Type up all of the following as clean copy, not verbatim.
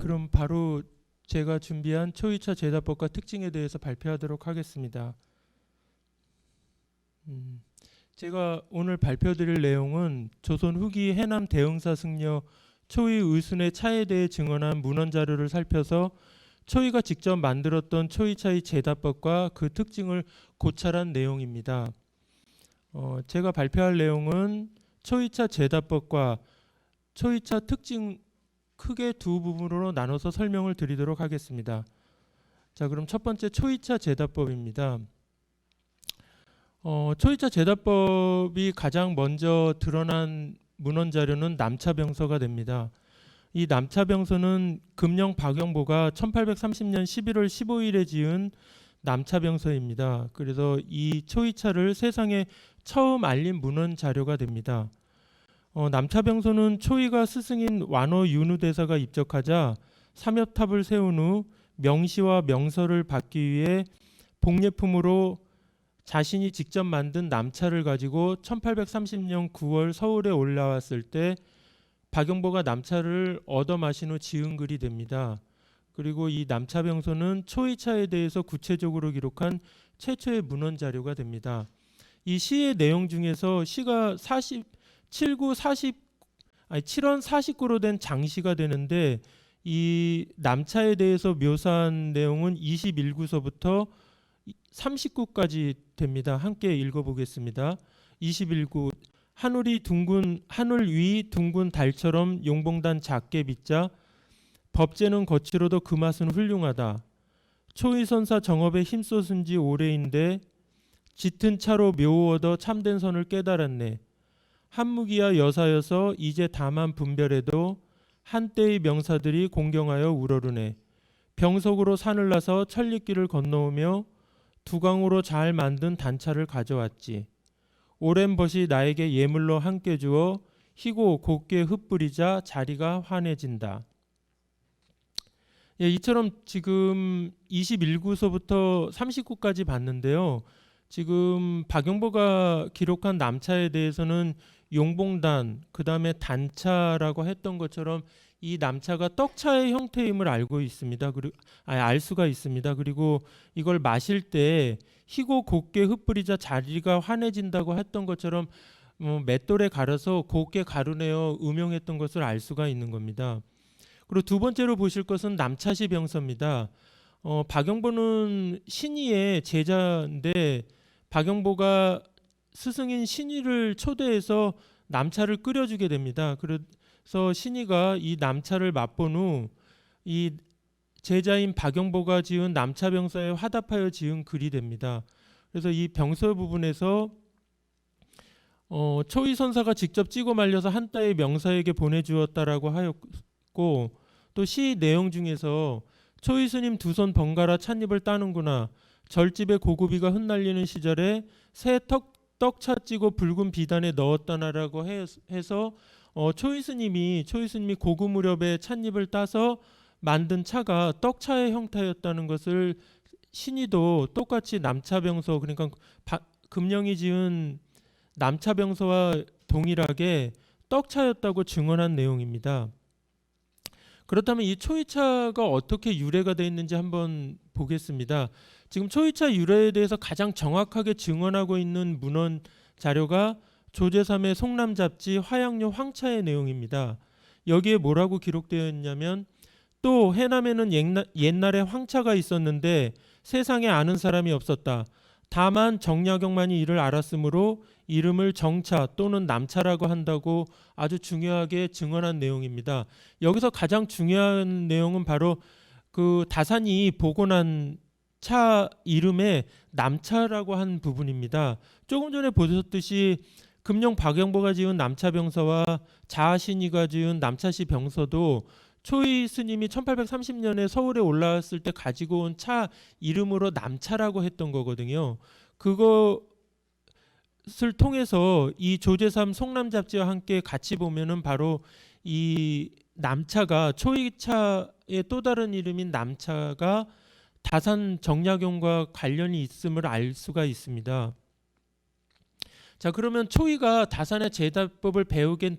그럼 바로 제가 준비한 초이차 제다법과 특징에 대해서 발표하도록 하겠습니다. 제가 오늘 발표드릴 내용은 조선 후기 해남 대흥사 승려 초이 의순의 차에 대해 증언한 문헌 자료를 살펴서 초이가 직접 만들었던 초이차의 제다법과 그 특징을 고찰한 내용입니다. 제가 발표할 내용은 초이차 제다법과 초이차 특징 크게 두 부분으로 나눠서 설명을 드리도록 하겠습니다. 자, 그럼 첫 번째 초이차 제다법입니다. 초이차 제다법이 가장 먼저 드러난 문헌 자료는 남차병서가 됩니다. 이 남차병서는 금령 박영보가 1830년 11월 15일에 지은 남차병서입니다. 그래서 이 초이차를 세상에 처음 알린 문헌 자료가 됩니다. 남차병서는 초이가 스승인 완호 윤우대사가 입적하자 삼엽탑을 세운 후 명시와 명서를 받기 위해 복례품으로 자신이 직접 만든 남차를 가지고 1830년 9월 서울에 올라왔을 때 박영보가 남차를 얻어 마신 후 지은 글이 됩니다. 그리고 이 남차병서는 초이차에 대해서 구체적으로 기록한 최초의 문헌 자료가 됩니다. 이 시의 내용 중에서 시가 7원 49로 된 장시가 되는데 이 남차에 대해서 묘사한 내용은 21구서부터 39까지 됩니다. 함께 읽어보겠습니다. 21구 하늘 위 둥근 달처럼 용봉단 작게 빚자 법제는 거칠어도 그 맛은 훌륭하다. 초이선사 정업에 힘쏟은 지 오래인데 짙은 차로 묘 얻어 참된 선을 깨달았네. 한무기야 여사여서 이제 다만 분별해도 한때의 명사들이 공경하여 우러르네. 병석으로 산을 나서 천리길을 건너오며 두강으로 잘 만든 단차를 가져왔지. 오랜 벗이 나에게 예물로 함께 주어 희고 곱게 흩뿌리자 자리가 환해진다. 예, 이처럼 지금 21구서부터 39까지 봤는데요. 지금 박영보가 기록한 남차에 대해서는 용봉단, 그 다음에 단차라고 했던 것처럼 이 남차가 떡차의 형태임을 알고 있습니다. 알 수가 있습니다. 그리고 이걸 마실 때 희고 곱게 흩뿌리자 자리가 환해진다고 했던 것처럼 맷돌에 갈아서 곱게 가루내어 음용했던 것을 알 수가 있는 겁니다. 그리고 두 번째로 보실 것은 남차시 병서입니다. 박영보는 신의의 제자인데 박영보가 스승인 신의를 초대해서 남차를 끓여주게 됩니다. 그래서 신의가 이 남차를 맛본 후 이 제자인 박영보가 지은 남차병서에 화답하여 지은 글이 됩니다. 그래서 이 병서 부분에서 초이선사가 직접 찍어 말려서 한따의 명사에게 보내주었다라고 하였고, 또 시 내용 중에서 초이스님 두 손 번갈아 찻잎을 따는구나. 절집에 고구비가 흩날리는 시절에 새 떡차 찌고 붉은 비단에 넣었다나라고 해서 초이스님이 고구 무렵에 찻잎을 따서 만든 차가 떡차의 형태였다는 것을 신의도 똑같이 남차병서, 그러니까 금령이 지은 남차병서와 동일하게 떡차였다고 증언한 내용입니다. 그렇다면 이 초이차가 어떻게 유래가 되어 있는지 한번 보겠습니다. 지금 초이차 유래에 대해서 가장 정확하게 증언하고 있는 문헌 자료가 조제삼의 송남잡지 화양료 황차의 내용입니다. 여기에 뭐라고 기록되어 있냐면, 또 해남에는 옛날에 황차가 있었는데 세상에 아는 사람이 없었다. 다만 정약용만이 이를 알았으므로 이름을 정차 또는 남차라고 한다고 아주 중요하게 증언한 내용입니다. 여기서 가장 중요한 내용은 바로 그 다산이 복원한 차 이름에 남차라고 한 부분입니다. 조금 전에 보셨듯이 금령 박영보가 지은 남차병서와 자아신이가 지은 남차시 병서도 초이 스님이 1830년에 서울에 올라왔을 때 가지고 온 차 이름으로 남차라고 했던 거거든요. 그것을 통해서 이 조제삼 송남잡지와 함께 같이 보면은 바로 이 남차가, 초이차의 또 다른 이름인 남차가 다산 정약용과 관련이 있음을 알 수가 있습니다. 자, 그러면 초이가 다산의 제다법을 배우게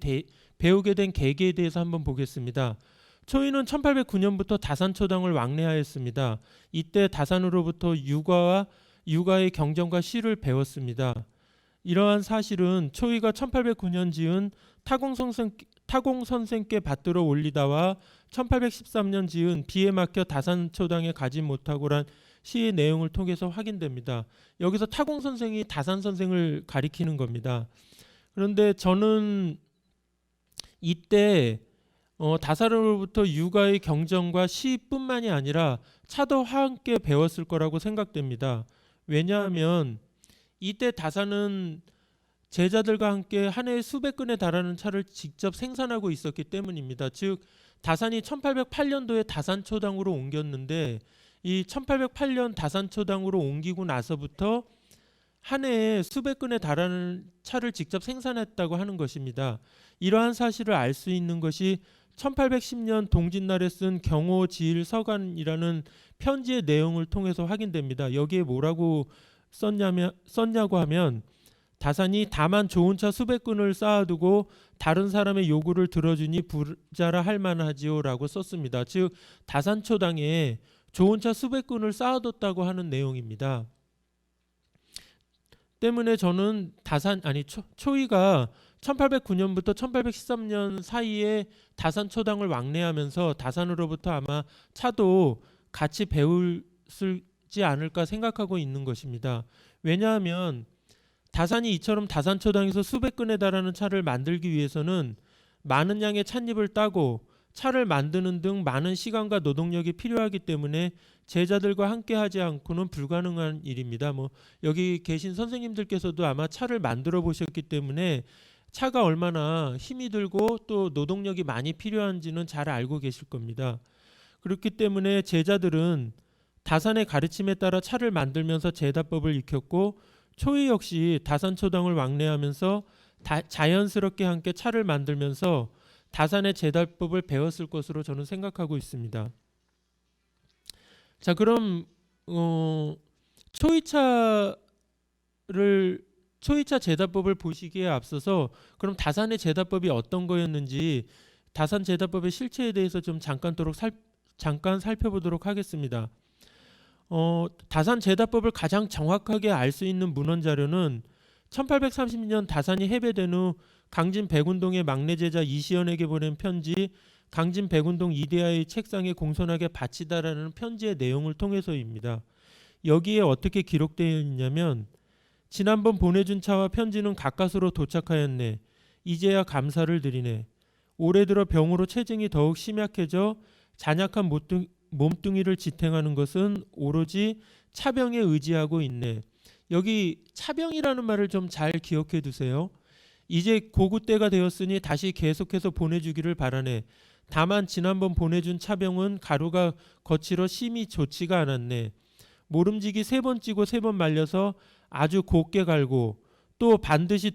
된 계기에 대해서 한번 보겠습니다. 초이는 1809년부터 다산초당을 왕래하였습니다. 이때 다산으로부터 육아의 경전과 시를 배웠습니다. 이러한 사실은 초이가 1809년 지은 타공선생께 받들어 올리다와 1813년 지은 비에 막혀 다산초당에 가지 못하고란 시의 내용을 통해서 확인됩니다. 여기서 타공선생이 다산선생을 가리키는 겁니다. 그런데 저는 이때 다산으로부터 육아의 경전과 시뿐만이 아니라 차도 함께 배웠을 거라고 생각됩니다. 왜냐하면 이때 다산은 제자들과 함께 한 해에 수백 근에 달하는 차를 직접 생산하고 있었기 때문입니다. 즉 다산이 1808년도에 다산초당으로 옮겼는데 이 1808년 다산초당으로 옮기고 나서부터 한 해에 수백 근에 달하는 차를 직접 생산했다고 하는 것입니다. 이러한 사실을 알 수 있는 것이 1810년 동짓날에 쓴 경호지일서간이라는 편지의 내용을 통해서 확인됩니다. 여기에 뭐라고 썼냐고 하면 다산이 다만 좋은 차 수백 근을 쌓아두고 다른 사람의 요구를 들어주니 부자라 할 만하지요 라고 썼습니다. 즉 다산초당에 좋은 차 수백 근을 쌓아뒀다고 하는 내용입니다. 때문에 저는 초이가 1809년부터 1813년 사이에 다산초당을 왕래하면서 다산으로부터 아마 차도 같이 배우지 않을까 생각하고 있는 것입니다. 왜냐하면 다산이 이처럼 다산초당에서 수백 근에 달하는 차를 만들기 위해서는 많은 양의 찻잎을 따고 차를 만드는 등 많은 시간과 노동력이 필요하기 때문에 제자들과 함께 하지 않고는 불가능한 일입니다. 여기 계신 선생님들께서도 아마 차를 만들어 보셨기 때문에 차가 얼마나 힘이 들고 또 노동력이 많이 필요한지는 잘 알고 계실 겁니다. 그렇기 때문에 제자들은 다산의 가르침에 따라 차를 만들면서 제다법을 익혔고 초이 역시 다산초당을 왕래하면서 자연스럽게 함께 차를 만들면서 다산의 제다법을 배웠을 것으로 저는 생각하고 있습니다. 자, 그럼 초이차 제다법을 보시기에 앞서서 그럼 다산의 제다법이 어떤 거였는지 다산 제다법의 실체에 대해서 좀 잠깐 살펴보도록 하겠습니다. 다산 제다법을 가장 정확하게 알 수 있는 문헌 자료는 1830년 다산이 해배된 후 강진 백운동의 막내 제자 이시연에게 보낸 편지 강진 백운동 이대하의 책상에 공손하게 바치다라는 편지의 내용을 통해서입니다. 여기에 어떻게 기록되어 있냐면 지난번 보내준 차와 편지는 가까스로 도착하였네. 이제야 감사를 드리네. 올해 들어 병으로 체증이 더욱 심약해져 잔약한 몸뚱이를 지탱하는 것은 오로지 차병에 의지하고 있네. 여기 차병이라는 말을 좀 잘 기억해 두세요. 이제 고구 때가 되었으니 다시 계속해서 보내주기를 바라네. 다만 지난번 보내준 차병은 가루가 거칠어 심히 좋지가 않았네. 모름지기 3번 찌고 3번 말려서 아주 곱게 갈고 또 반드시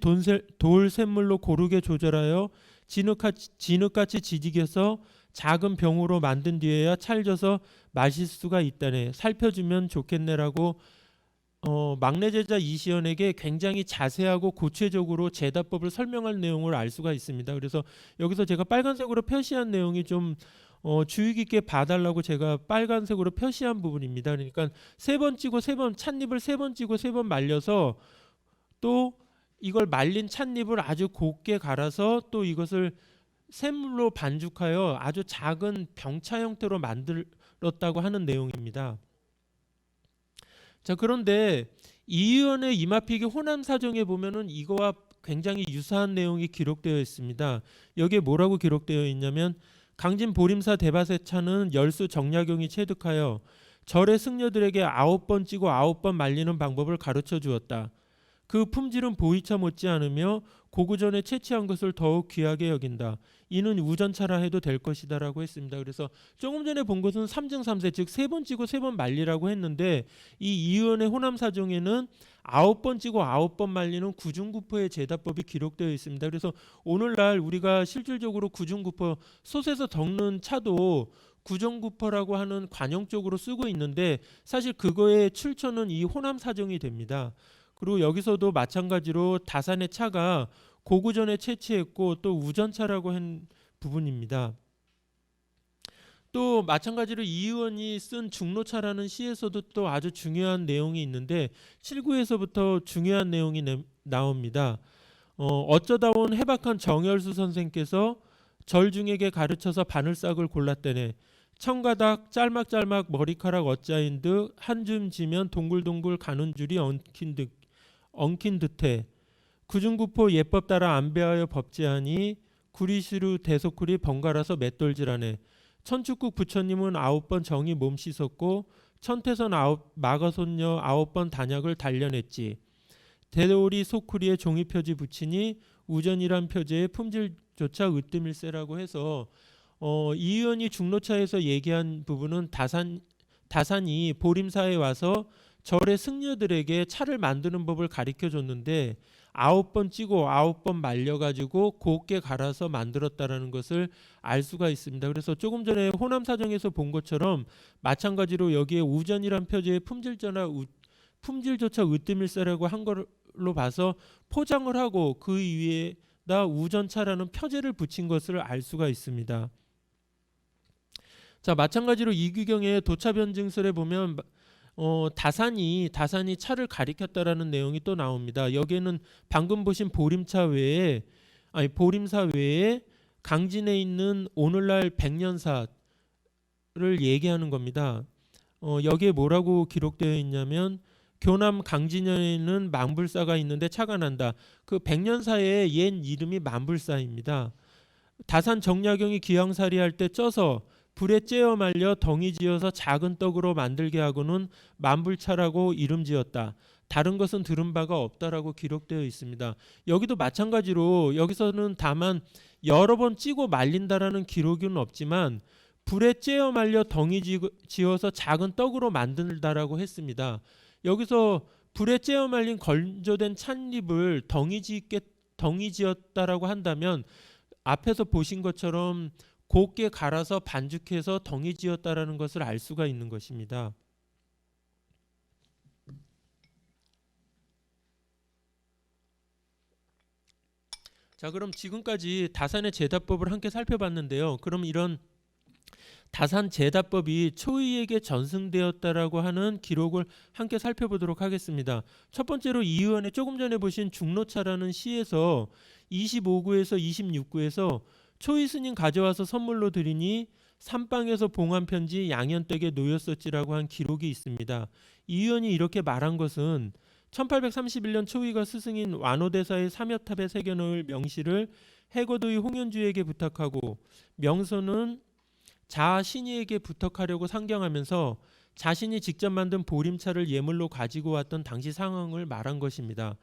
돌샘물로 고르게 조절하여 진흙같이 지지겨서 작은 병으로 만든 뒤에야 찰져서 마실 수가 있다네. 살펴주면 좋겠네라고 막내 제자 이시연에게 굉장히 자세하고 구체적으로 제다법을 설명할 내용을 알 수가 있습니다. 그래서 여기서 제가 빨간색으로 표시한 내용이 좀 주의 깊게 봐달라고 제가 빨간색으로 표시한 부분입니다. 그러니까 3번 찌고 3번 찻잎을 3번 찌고 3번 말려서 또 이걸 말린 찻잎을 아주 곱게 갈아서 또 이것을 샘물로 반죽하여 아주 작은 병차 형태로 만들었다고 하는 내용입니다. 자, 그런데 이의원의 이마피기 호남사정에 보면은 이거와 굉장히 유사한 내용이 기록되어 있습니다. 여기에 뭐라고 기록되어 있냐면 강진 보림사 대바세차는 열수 정약용이 체득하여 절의 승려들에게 9번 찌고 9번 말리는 방법을 가르쳐 주었다. 그 품질은 보이차 못지 않으며 고구전에 채취한 것을 더욱 귀하게 여긴다. 이는 우전차라 해도 될 것이다 라고 했습니다. 그래서 조금 전에 본 것은 3증 3세 즉 3번 찌고 3번 말리라고 했는데 이 이의원의 호남사정에는 9번 찌고 9번 말리는 구중구포의 제다법이 기록되어 있습니다. 그래서 오늘날 우리가 실질적으로 구중구포 솥에서 덮는 차도 구중구포라고 하는 관용적으로 쓰고 있는데 사실 그거의 출처는 이 호남사정이 됩니다. 그리고 여기서도 마찬가지로 다산의 차가 고구전에 채취했고 또 우전차라고 한 부분입니다. 또 마찬가지로 이 의원이 쓴 중노차라는 시에서도 또 아주 중요한 내용이 있는데 7구에서부터 중요한 내용이 나옵니다. 어쩌다 온 해박한 정열수 선생께서 절중에게 가르쳐서 바늘싹을 골랐대네. 청가닥 짤막짤막 머리카락 어짜인 듯 한 줌 지면 동글동글 가는 줄이 엉킨 듯해. 구중구포 예법 따라 안배하여 법제하니 구리시루 대속구리 번갈아서 맷돌질하네. 천축국 부처님은 9번 정이 몸 씻었고 천태선 마가손녀 9번 단약을 단련했지. 대오리 소쿠리에 종이표지 붙이니 우전이란 표제의 품질조차 으뜸일세라고 해서 이 의원이 중노차에서 얘기한 부분은 다산이 보림사에 와서 절의 승려들에게 차를 만드는 법을 가르쳐 줬는데 9번 찌고 9번 말려가지고 곱게 갈아서 만들었다라는 것을 알 수가 있습니다. 그래서 조금 전에 호남사정에서 본 것처럼 마찬가지로 여기에 우전이란 표제의 품질조차 으뜸일세라고 한 걸로 봐서 포장을 하고 그 위에다 우전차라는 표제를 붙인 것을 알 수가 있습니다. 자, 마찬가지로 이규경의 도차변증설에 보면 다산이 차를 가리켰다라는 내용이 또 나옵니다. 여기에는 방금 보신 보림사 외에 강진에 있는 오늘날 백년사를 얘기하는 겁니다. 여기에 뭐라고 기록되어 있냐면 교남 강진현에는 만불사가 있는데 차가 난다. 그 백년사의 옛 이름이 만불사입니다. 다산 정약용이 기왕살이 할 때 쪄서 불에 쬐어 말려 덩이 지어서 작은 떡으로 만들게 하고는 만불차라고 이름 지었다. 다른 것은 들은 바가 없다라고 기록되어 있습니다. 여기도 마찬가지로 여기서는 다만 여러 번 찌고 말린다라는 기록은 없지만 불에 쬐어 말려 덩이 지어서 작은 떡으로 만든다라고 했습니다. 여기서 불에 쬐어 말린 건조된 찻잎을 덩이 지었다라고 한다면 앞에서 보신 것처럼 곱게 갈아서 반죽해서 덩이 지었다라는 것을 알 수가 있는 것입니다. 자, 그럼 지금까지 다산의 제다법을 함께 살펴봤는데요. 그럼 이런 다산 제다법이 초이에게 전승되었다라고 하는 기록을 함께 살펴보도록 하겠습니다. 첫 번째로 이 의원의 조금 전에 보신 중노차라는 시에서 25구에서 26구에서 초이 스님 가져와서 선물로 드리니 삼방에서 봉한 편지 양현댁에 놓였었지라고 한 기록이 있습니다. 이 의원이 이렇게 말한 것은 1831년 초이가 스승인 완호대사의 삼여탑에 새겨놓을 명시를 해고도의 홍현주에게 부탁하고 명서는 자아 신이에게 부탁하려고 상경하면서 자신이 직접 만든 보림차를 예물로 가지고 왔던 당시 상황을 말한 것입니다.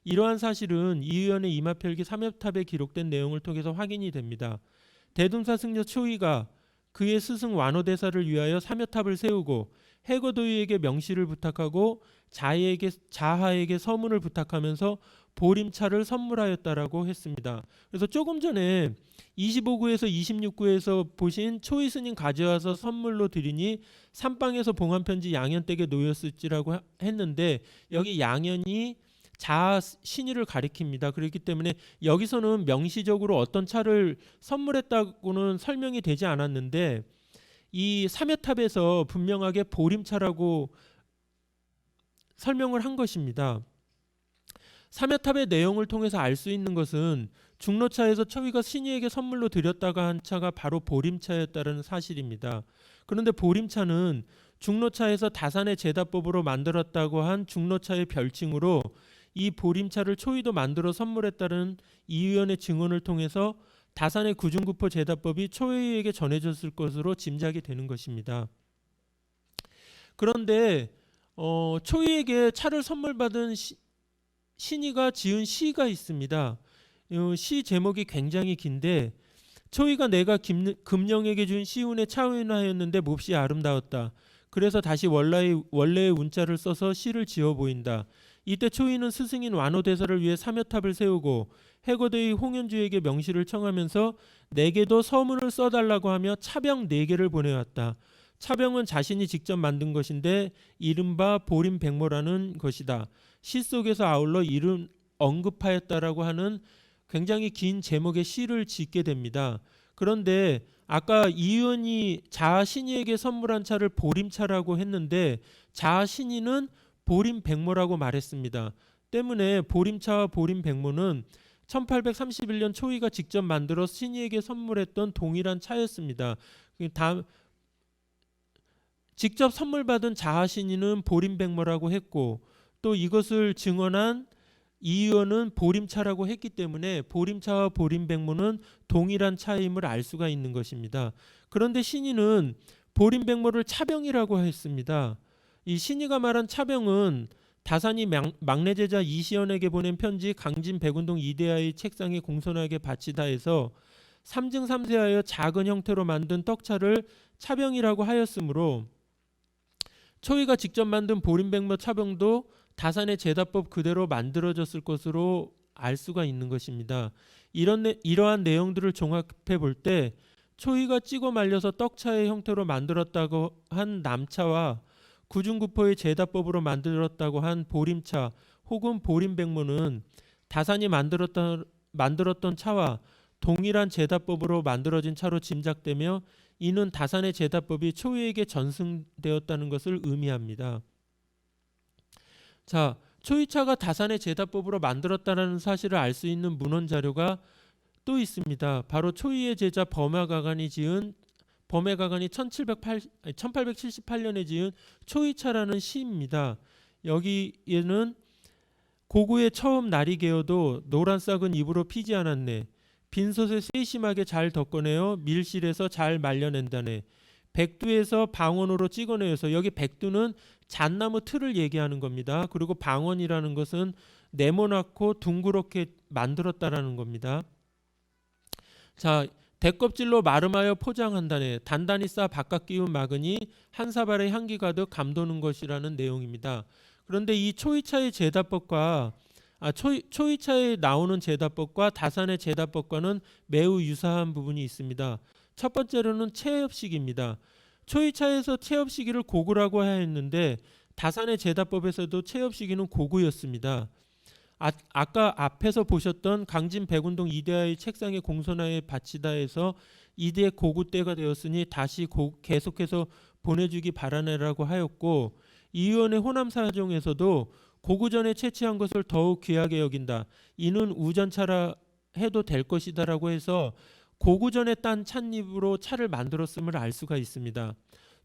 이러한 사실은 이 의원의 이마필기 삼엽탑에 기록된 내용을 통해서 확인이 됩니다. 대둔사 승려 초이가 그의 스승 완호대사를 위하여 삼엽탑을 세우고 해거도이에게 명시를 부탁하고 자하에게 서문을 부탁하면서 보림차를 선물하였다라고 했습니다. 그래서 조금 전에 25구에서 26구에서 보신 초이 스님 가져와서 선물로 드리니 삼방에서 봉한 편지 양현댁에 놓였을지라고 했는데 여기 양현이 자아 신의를 가리킵니다. 그렇기 때문에 여기서는 명시적으로 어떤 차를 선물했다고는 설명이 되지 않았는데 이 삼여탑에서 분명하게 보림차라고 설명을 한 것입니다. 삼여탑의 내용을 통해서 알 수 있는 것은 중노차에서 초이가 신이에게 선물로 드렸다가 한 차가 바로 보림차였다는 사실입니다. 그런데 보림차는 중노차에서 다산의 제다법으로 만들었다고 한 중노차의 별칭으로 이 보림차를 초이도 만들어 선물했다는 이 의원의 증언을 통해서 다산의 구중구포 제다법이 초이에게 전해졌을 것으로 짐작이 되는 것입니다. 그런데 초이에게 차를 선물받은 신이가 지은 시가 있습니다. 시 제목이 굉장히 긴데 초이가 내가 금령에게 준 시운에 차운하였는데 몹시 아름다웠다. 그래서 다시 원래의 운자를 써서 시를 지어 보인다. 이때 초이는 스승인 완호대사를 위해 삼여탑을 세우고 해고대의 홍현주에게 명시를 청하면서 내게도 서문을 써달라고 하며 차병 4개를 보내왔다. 차병은 자신이 직접 만든 것인데 이른바 보림백모라는 것이다. 시 속에서 아울러 이름 언급하였다라고 하는 굉장히 긴 제목의 시를 짓게 됩니다. 그런데 아까 이 의원이 자아 신이에게 선물한 차를 보림차라고 했는데 자아 신이는 보림백모라고 말했습니다. 때문에 보림차와 보림백모는 1831년 초이가 직접 만들어 신이에게 선물했던 동일한 차였습니다. 직접 선물 받은 자아 신이는 보림백모라고 했고 또 이것을 증언한 이 의원은 보림차라고 했기 때문에 보림차와 보림백모는 동일한 차임을 알 수가 있는 것입니다. 그런데 신이는 보림백모를 차병이라고 했습니다. 이 신이가 말한 차병은 다산이 막내 제자 이시연에게 보낸 편지 강진 백운동 이대하의 책상에 공손하게 바치다 해서 3증 3세하여 작은 형태로 만든 떡차를 차병이라고 하였으므로 초이가 직접 만든 보림백모 차병도 다산의 제다법 그대로 만들어졌을 것으로 알 수가 있는 것입니다. 이러한 내용들을 종합해 볼 때 초이가 찌고 말려서 떡차의 형태로 만들었다고 한 남차와 구중구포의 제다법으로 만들었다고 한 보림차 혹은 보림백모는 다산이 만들었던 차와 동일한 제다법으로 만들어진 차로 짐작되며 이는 다산의 제다법이 초이에게 전승되었다는 것을 의미합니다. 자, 초이차가 다산의 제다법으로 만들었다는 사실을 알 수 있는 문헌 자료가 또 있습니다. 바로 초이의 제자 범야가간이 1878년에 지은 초이차라는 시입니다. 여기에는 고구의 처음 날이 개어도 노란 싹은 입으로 피지 않았네. 빈솥에 세심하게 잘 덮어내어 밀실에서 잘 말려낸다네. 백두에서 방언으로 찍어내어서 여기 백두는 잣나무 틀을 얘기하는 겁니다. 그리고 방언이라는 것은 네모나고 둥그렇게 만들었다라는 겁니다. 자, 대껍질로 마름하여 포장한다네. 단단히 싸 바깥 끼운 막으니 한 사발의 향기 가득 감도는 것이라는 내용입니다. 그런데 이 초이차의 제다법과 초이차에 나오는 제다법과 다산의 제다법과는 매우 유사한 부분이 있습니다. 첫 번째로는 체업시기입니다. 초이차에서 체업시기를 고구라고 하였는데 다산의 제다법에서도 체업시기는 고구였습니다. 아까 앞에서 보셨던 강진 백운동 이대하의 책상에 공손하에 바치다 해서 이대 고구 때가 되었으니 다시 계속해서 보내주기 바라네라고 하였고 이 의원의 호남사정에서도 고구 전에 채취한 것을 더욱 귀하게 여긴다. 이는 우전차라 해도 될 것이다라고 해서 고구 전에 딴 찻잎으로 차를 만들었음을 알 수가 있습니다.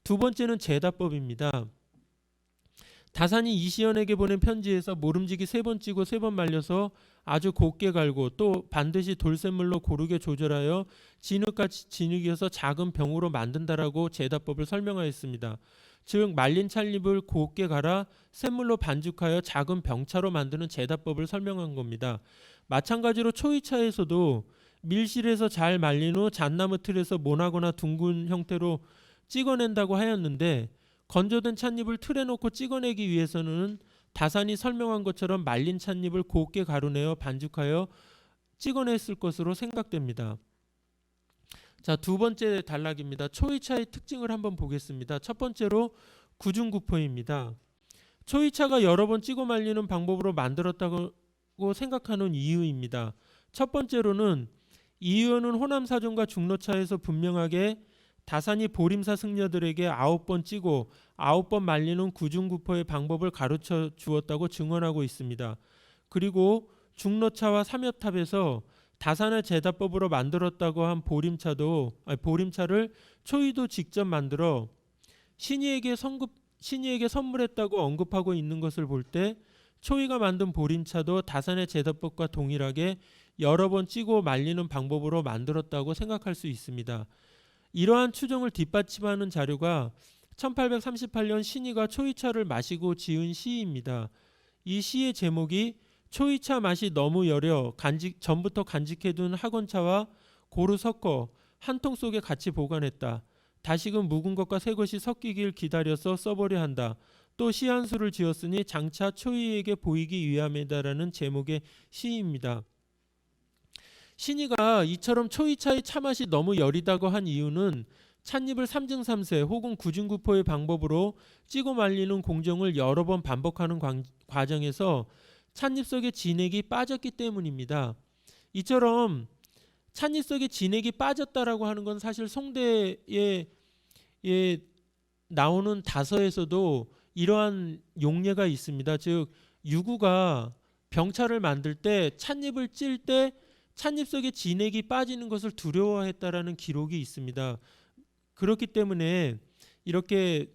두 번째는 제다법입니다. 다산이 이시연에게 보낸 편지에서 모름지기 3번 찌고 3번 말려서 아주 곱게 갈고 또 반드시 돌샘물로 고르게 조절하여 진흙같이 진흙이어서 작은 병으로 만든다라고 제다법을 설명하였습니다. 즉 말린 찻잎을 곱게 갈아 샘물로 반죽하여 작은 병차로 만드는 제다법을 설명한 겁니다. 마찬가지로 초이차에서도 밀실에서 잘 말린 후 잣나무 틀에서 모나거나 둥근 형태로 찍어낸다고 하였는데 건조된 찻잎을 틀에 놓고 찍어내기 위해서는 다산이 설명한 것처럼 말린 찻잎을 곱게 가루내어 반죽하여 찍어냈을 것으로 생각됩니다. 자, 두 번째 단락입니다. 초이차의 특징을 한번 보겠습니다. 첫 번째로 구중구포입니다. 초이차가 여러 번 찍어 말리는 방법으로 만들었다고 생각하는 이유입니다. 첫 번째로는 이 의원은 호남사정과 중로차에서 분명하게 다산이 보림사 승려들에게 9번 찌고 9번 말리는 구중구포의 방법을 가르쳐 주었다고 증언하고 있습니다. 그리고 중로차와 삼엽탑에서 다산의 제다법으로 만들었다고 한 보림차를 초이도 직접 만들어 신이에게 선물했다고 언급하고 있는 것을 볼 때 초이가 만든 보림차도 다산의 제다법과 동일하게 여러 번 찌고 말리는 방법으로 만들었다고 생각할 수 있습니다. 이러한 추정을 뒷받침하는 자료가 1838년 신이가 초이차를 마시고 지은 시입니다. 이 시의 제목이 초이차 맛이 너무 여려 전부터 간직해둔 학원차와 고루 섞어 한 통 속에 같이 보관했다. 다시금 묵은 것과 새 것이 섞이길 기다려서 써버려 한다. 또 시 한 수를 지었으니 장차 초이에게 보이기 위함이다라는 제목의 시입니다. 신이가 이처럼 초이차의 차맛이 너무 여리다고 한 이유는 찻잎을 3증 3세 혹은 구중구포의 방법으로 찌고 말리는 공정을 여러 번 반복하는 과정에서 찻잎 속의 진액이 빠졌기 때문입니다. 이처럼 찻잎 속에 진액이 빠졌다라고 하는 건 사실 송대에 나오는 다서에서도 이러한 용례가 있습니다. 즉 유구가 병차를 만들 때 찻잎을 찔 때 찻잎 속에 진액이 빠지는 것을 두려워했다라는 기록이 있습니다. 그렇기 때문에 이렇게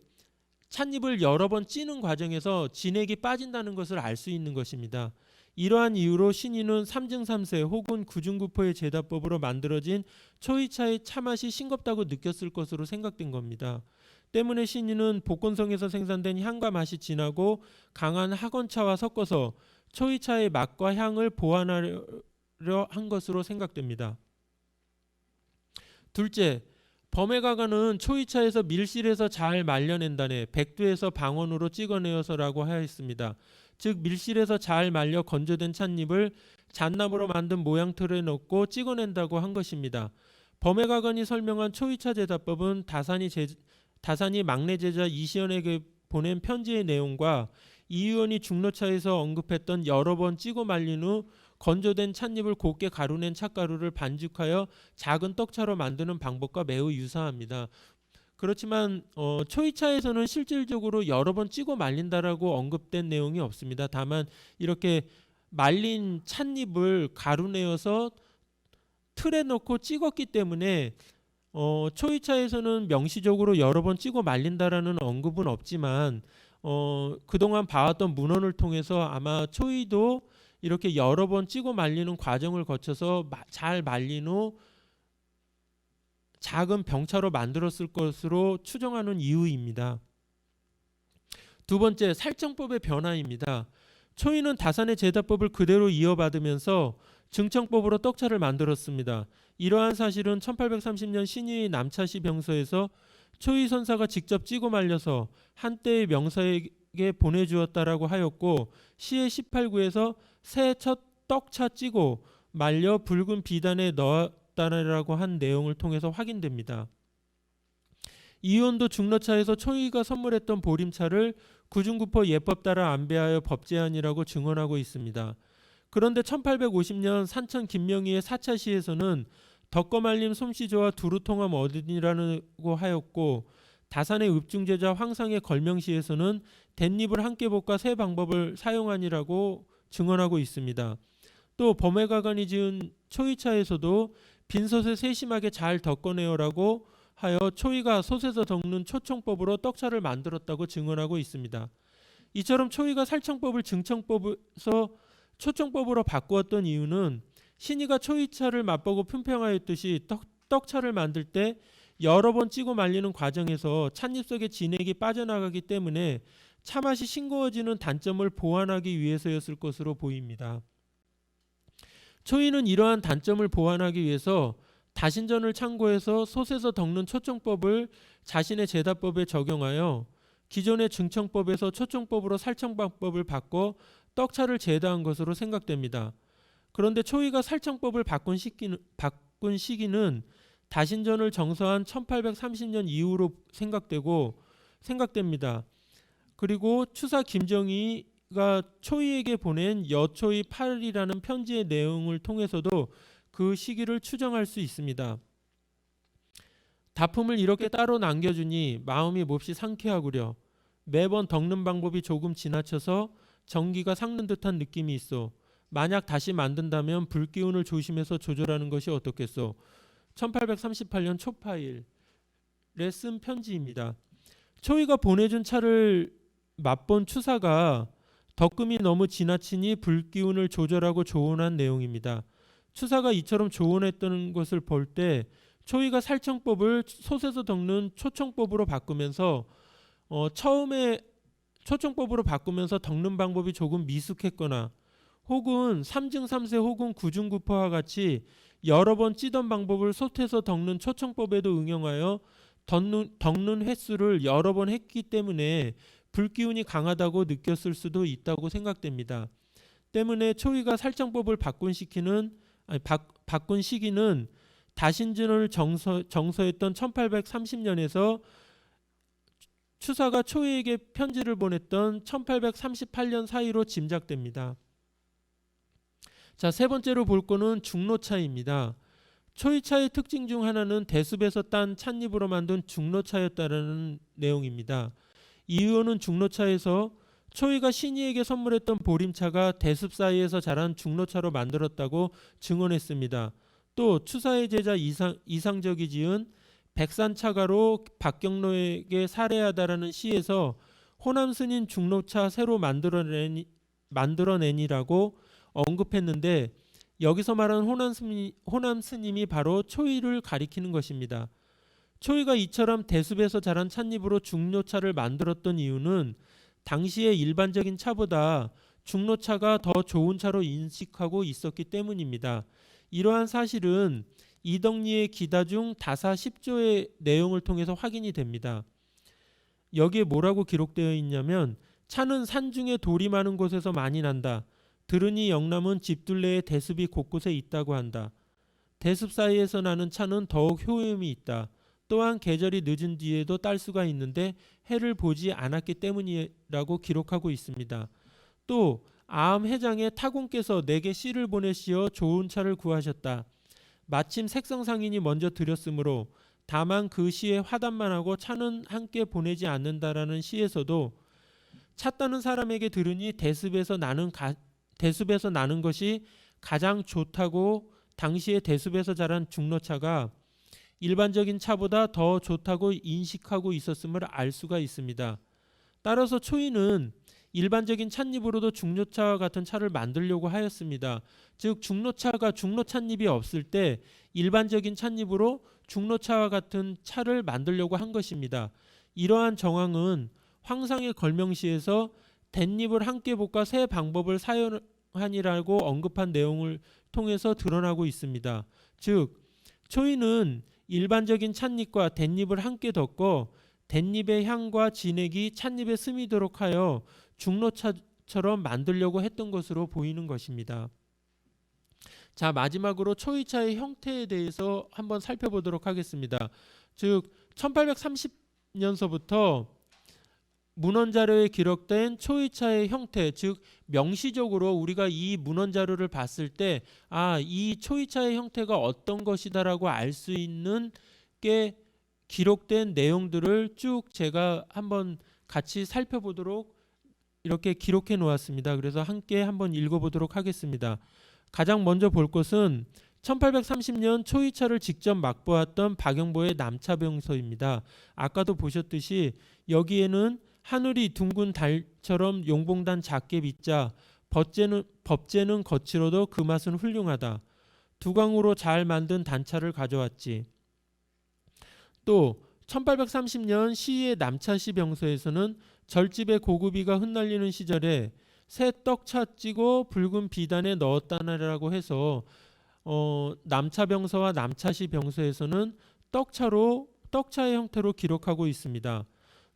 찻잎을 여러 번 찌는 과정에서 진액이 빠진다는 것을 알 수 있는 것입니다. 이러한 이유로 신인은 3증3세 혹은 9중구포의 제다법으로 만들어진 초이차의 차맛이 싱겁다고 느꼈을 것으로 생각된 겁니다. 때문에 신인은 복건성에서 생산된 향과 맛이 진하고 강한 학원차와 섞어서 초이차의 맛과 향을 보완하려 한 것으로 생각됩니다. 둘째, 범해가가는 초이차에서 밀실에서 잘 말려낸 다음에 백두에서 방언으로 찍어내어서라고 하였습니다. 즉 밀실에서 잘 말려 건조된 찻잎을 잣나무로 만든 모양틀에 넣고 찍어낸다고 한 것입니다. 범해가건이 설명한 초이차 제다법은 다산이 막내 제자 이시연에게 보낸 편지의 내용과 이의원이 중로차에서 언급했던 여러 번 찌고 말린 후 건조된 찻잎을 곱게 가루낸 찻가루를 반죽하여 작은 떡차로 만드는 방법과 매우 유사합니다. 그렇지만 초이차에서는 실질적으로 여러 번 찌고 말린다라고 언급된 내용이 없습니다. 다만 이렇게 말린 찻잎을 가루내어서 틀에 넣고 찍었기 때문에 초이차에서는 명시적으로 여러 번 찌고 말린다라는 언급은 없지만 그동안 봐왔던 문헌을 통해서 아마 초이도 이렇게 여러 번 찌고 말리는 과정을 거쳐서 잘 말린 후 작은 병차로 만들었을 것으로 추정하는 이유입니다. 두 번째, 살청법의 변화입니다. 초이는 다산의 제다법을 그대로 이어받으면서 증청법으로 떡차를 만들었습니다. 이러한 사실은 1830년 신의의 남차시 병서에서 초이 선사가 직접 찌고 말려서 한때의 명사에게 보내주었다라고 하였고 시의 18구에서 새 첫 떡차 찌고 말려 붉은 비단에 넣었다라고 한 내용을 통해서 확인됩니다. 이의원도 중로차에서 초이가 선물했던 보림차를 구중구포 예법 따라 안배하여 법제안이라고 증언하고 있습니다. 그런데 1850년 산천 김명희의 사차시에서는 덕거말림 솜씨조와 두루통함 어딘이라고 하였고 다산의 읍중제자 황상의 걸명시에서는 댄잎을 함께 볶아 새 방법을 사용하니라고 증언하고 있습니다. 또 범해가간이 지은 초이차에서도 빈솥에 세심하게 잘 덕거내어라고 하여 초이가 솥에서 덕는 초청법으로 떡차를 만들었다고 증언하고 있습니다. 이처럼 초이가 살청법을 증청법에서 초청법으로 바꾸었던 이유는 신의가 초이차를 맛보고 품평하였듯이 떡차를 만들 때 여러 번 찌고 말리는 과정에서 찻잎 속에 진액이 빠져나가기 때문에 차맛이 싱거워지는 단점을 보완하기 위해서였을 것으로 보입니다. 초이는 이러한 단점을 보완하기 위해서 다신전을 참고해서 솥에서 덕는 초청법을 자신의 제다법에 적용하여 기존의 증청법에서 초청법으로 살청방법을 바꿔 떡차를 제다한 것으로 생각됩니다. 그런데 초이가 살청법을 바꾼 시기는 다신전을 정서한 1830년 이후로 생각됩니다. 그리고 추사 김정희가 초이에게 보낸 여초이 8이라는 편지의 내용을 통해서도 그 시기를 추정할 수 있습니다. 다품을 이렇게 따로 남겨주니 마음이 몹시 상쾌하구려. 매번 덕는 방법이 조금 지나쳐서 전기가 삭는 듯한 느낌이 있어. 만약 다시 만든다면 불기운을 조심해서 조절하는 것이 어떻겠소. 1838년 초파일에 쓴 편지입니다. 초이가 보내준 차를 맛본 추사가 덕금이 너무 지나치니 불기운을 조절하고 조언한 내용입니다. 추사가 이처럼 조언했던 것을 볼 때 초이가 살청법을 솥에서 덕는 초청법으로 바꾸면서 처음에 초청법으로 바꾸면서 덕는 방법이 조금 미숙했거나 혹은 3증3세 혹은 9중구포와 같이 여러 번 찌던 방법을 솥에서 덕는 초청법에도 응용하여 덕는 횟수를 여러 번 했기 때문에 불기운이 강하다고 느꼈을 수도 있다고 생각됩니다. 때문에 초이가 살청법을 바꾼 시기는 다신전을 정서했던 1830년에서 추사가 초이에게 편지를 보냈던 1838년 사이로 짐작됩니다. 자, 세 번째로 볼 거는 중로차입니다. 초이차의 특징 중 하나는 대숲에서 딴 찻잎으로 만든 중로차였다는 내용입니다. 이유는 중로차에서 초이가 신이에게 선물했던 보림차가 대숲 사이에서 자란 중로차로 만들었다고 증언했습니다. 또 추사의 제자 이상적이 지은 백산차가로 박경로에게 살해하다라는 시에서 호남 스님 중로차 새로 만들어내니라고 언급했는데 여기서 말하는 호남 스님이 바로 초이를 가리키는 것입니다. 초이가 이처럼 대숲에서 자란 찻잎으로 중로차를 만들었던 이유는 당시의 일반적인 차보다 중로차가 더 좋은 차로 인식하고 있었기 때문입니다. 이러한 사실은 이덕리의 기다 중 다사 10조의 내용을 통해서 확인이 됩니다. 여기에 뭐라고 기록되어 있냐면 차는 산중에 돌이 많은 곳에서 많이 난다. 들으니 영남은 집둘레에 대숲이 곳곳에 있다고 한다. 대숲 사이에서 나는 차는 더욱 효험이 있다. 또한 계절이 늦은 뒤에도 딸 수가 있는데 해를 보지 않았기 때문이라고 기록하고 있습니다. 또 아암 회장의 타공께서 내게 씨를 보내시어 좋은 차를 구하셨다. 마침 색성상인이 먼저 드렸으므로 다만 그 시에 화답만 하고 차는 함께 보내지 않는다라는 시에서도 차 따는 사람에게 들으니 대숲에서 나는 것이 가장 좋다고 당시에 대숲에서 자란 중로차가 일반적인 차보다 더 좋다고 인식하고 있었음을 알 수가 있습니다. 따라서 초이는 일반적인 찻잎으로도 중로차와 같은 차를 만들려고 하였습니다. 즉 중로찻잎이 없을 때 일반적인 찻잎으로 중로차와 같은 차를 만들려고 한 것입니다. 이러한 정황은 황상의 걸명시에서 댄잎을 함께 볶아 새 방법을 사용하니라고 언급한 내용을 통해서 드러나고 있습니다. 즉 초이는 일반적인 찻잎과 댄잎을 함께 덮고 댄잎의 향과 진액이 찻잎에 스미도록 하여 중로차처럼 만들려고 했던 것으로 보이는 것입니다. 자, 마지막으로 초이차의 형태에 대해서 한번 살펴보도록 하겠습니다. 즉 1830년서부터 문헌자료에 기록된 초이차의 형태, 즉 명시적으로 우리가 이 문헌자료를 봤을 때 이 초이차의 형태가 어떤 것이다라고 알 수 있는 게 기록된 내용들을 쭉 제가 한번 같이 살펴보도록 이렇게 기록해 놓았습니다. 그래서 함께 한번 읽어보도록 하겠습니다. 가장 먼저 볼 것은 1830년 초이차를 직접 맛보았던 박영보의 남차병서입니다. 아까도 보셨듯이 여기에는 하늘이 둥근 달처럼 용봉단 작게 빗자 법제는 거칠어도 그 맛은 훌륭하다. 두광으로 잘 만든 단차를 가져왔지. 또 1830년 시의 남차시 병서에서는 절집에 고구비가 흩날리는 시절에 새 떡차 찌고 붉은 비단에 넣었다라고 해서 남차병서와 남차시 병서에서는 떡차의 형태로 기록하고 있습니다.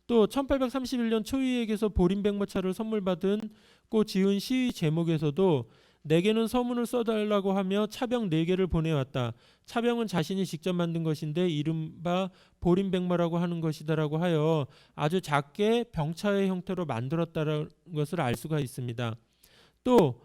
또 1831년 초이에게서 보림백모차를 선물받고 지은 시의 제목에서도 내게는 서문을 써달라고 하며 차병 4개를 보내왔다. 차병은 자신이 직접 만든 것인데 이른바 보림백모라고 하는 것이다라고 하여 아주 작게 병차의 형태로 만들었다는 것을 알 수가 있습니다. 또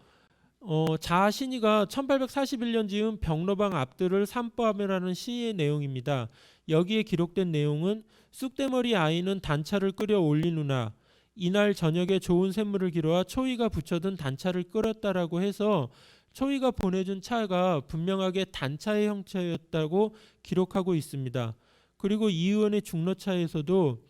자신이가 1841년 지은 병로방 앞들을 산보함이라는 시의 내용입니다. 여기에 기록된 내용은 쑥대머리 아이는 단차를 끓여 올리누나 이날 저녁에 좋은 샘물을 기르어 초이가 붙여둔 단차를 끓였다라고 해서 초이가 보내준 차가 분명하게 단차의 형체였다고 기록하고 있습니다. 그리고 이의원의 중로차에서도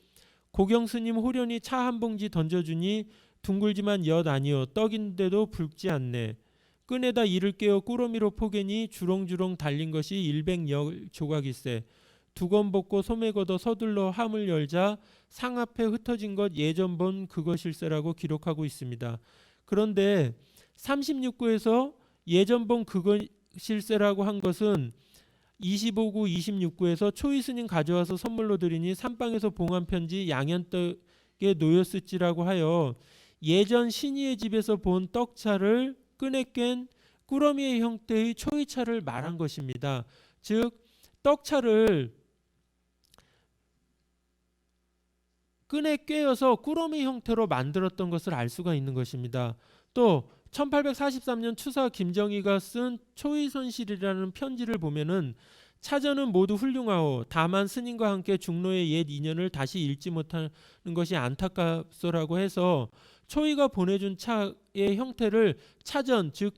고경스님 호련히 차 한 봉지 던져주니 둥글지만 엿 아니요 떡인데도 붉지 않네. 끈에다 이를 깨어 꾸러미로 포개니 주렁주렁 달린 것이 100여 조각일세. 두건 벗고 소매 걷어 서둘러 함을 열자 상 앞에 흩어진 것 예전 본 그것일세라고 기록하고 있습니다. 그런데 36구에서 예전 본 그것일세라고 한 것은 25구, 26구에서 초이 스님 가져와서 선물로 드리니 산방에서 봉한 편지 양현떡에 놓였을지라고 하여 예전 신이의 집에서 본 떡차를 끈에 깬 꾸러미의 형태의 초이차를 말한 것입니다. 즉 떡차를 끈에 꿰어서 꾸러미 형태로 만들었던 것을 알 수가 있는 것입니다. 또 1843년 추사 김정희가 쓴 초의선실이라는 편지를 보면은 차전은 모두 훌륭하오. 다만 스님과 함께 중로의 옛 인연을 다시 읽지 못하는 것이 안타깝소라고 해서 초의가 보내준 차의 형태를 차전, 즉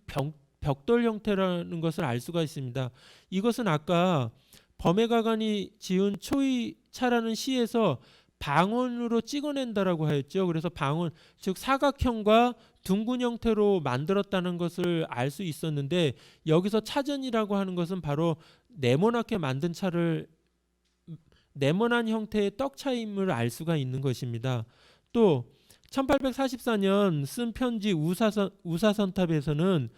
벽돌 형태라는 것을 알 수가 있습니다. 이것은 아까 범해가간이 지은 초의차라는 시에서 방언으로 찍어낸다라고 하였죠. 그래서 방언, 즉 사각형과 둥근 형태로 만들었다는 것을 알 수 있었는데 여기서 차전이라고 하는 것은 바로 네모나게 만든 차를 네모난 형태의 떡차임을 알 수가 있는 것입니다. 또 1844년 쓴 편지 우사선탑에서는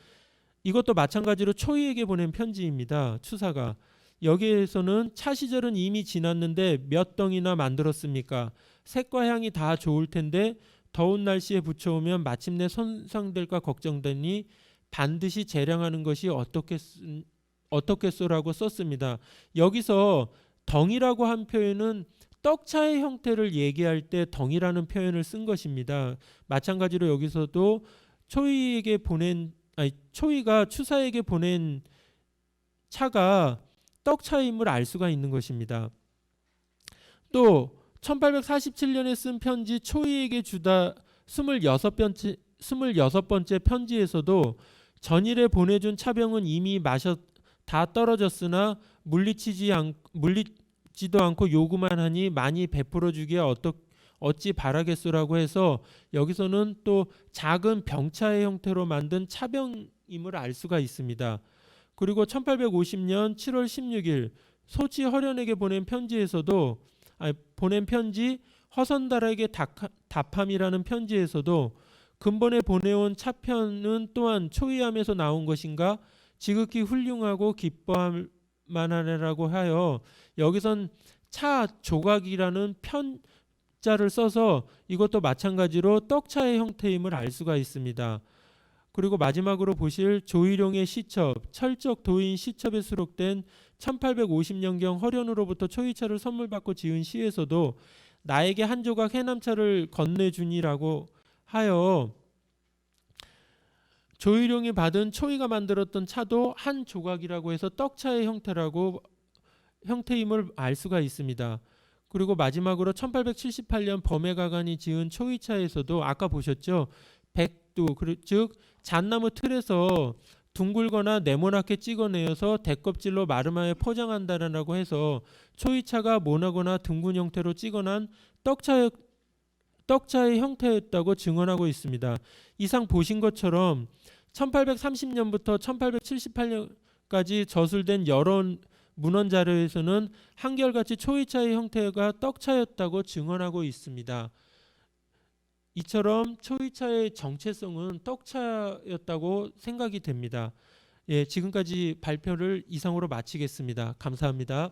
이것도 마찬가지로 초이에게 보낸 편지입니다. 추사가. 여기에서는 차 시절은 이미 지났는데 몇 덩이나 만들었습니까? 색과 향이 다 좋을 텐데 더운 날씨에 붙여오면 마침내 손상될까 걱정되니 반드시 재량하는 것이 어떻겠소라고 썼습니다. 여기서 덩이라고 한 표현은 떡차의 형태를 얘기할 때 덩이라는 표현을 쓴 것입니다. 마찬가지로 여기서도 초이가 추사에게 보낸 차가 떡차임을 알 수가 있는 것입니다. 또 1847년에 쓴 편지 초이에게 주다 26번째 편지에서도 전일에 보내준 차병은 이미 다 떨어졌으나 물리지도 않고 요구만 하니 많이 베풀어 주기에 어찌 바라겠소라고 해서 여기서는 또 작은 병차의 형태로 만든 차병임을 알 수가 있습니다. 그리고 1850년 7월 16일 소치 허련에게 보낸 편지 허선달에게 답함이라는 편지에서도 근본에 보내온 차편은 또한 초이함에서 나온 것인가 지극히 훌륭하고 기뻐할 만하라고 하여 여기선 차 조각이라는 편자를 써서 이것도 마찬가지로 떡차의 형태임을 알 수가 있습니다. 그리고 마지막으로 보실 조일용의 시첩, 철적 도인 시첩에 수록된 1850년경 허련으로부터 초이차를 선물 받고 지은 시에서도 나에게 한 조각 해남차를 건네주니라고 하여 조일용이 받은 초이가 만들었던 차도 한 조각이라고 해서 떡차의 형태임을 알 수가 있습니다. 그리고 마지막으로 1878년 범해가간이 지은 초이차에서도 아까 보셨죠? 백두, 즉 잣나무 틀에서 둥글거나 네모나게 찍어내어서 대껍질로 마름하여 포장한다라고 해서 초이차가 모나거나 둥근 형태로 찍어난 떡차의 형태였다고 증언하고 있습니다. 이상 보신 것처럼 1830년부터 1878년까지 저술된 여러 문헌 자료에서는 한결같이 초이차의 형태가 떡차였다고 증언하고 있습니다. 이처럼 초이차의 정체성은 떡차였다고 생각이 됩니다. 예, 지금까지 발표를 이상으로 마치겠습니다. 감사합니다.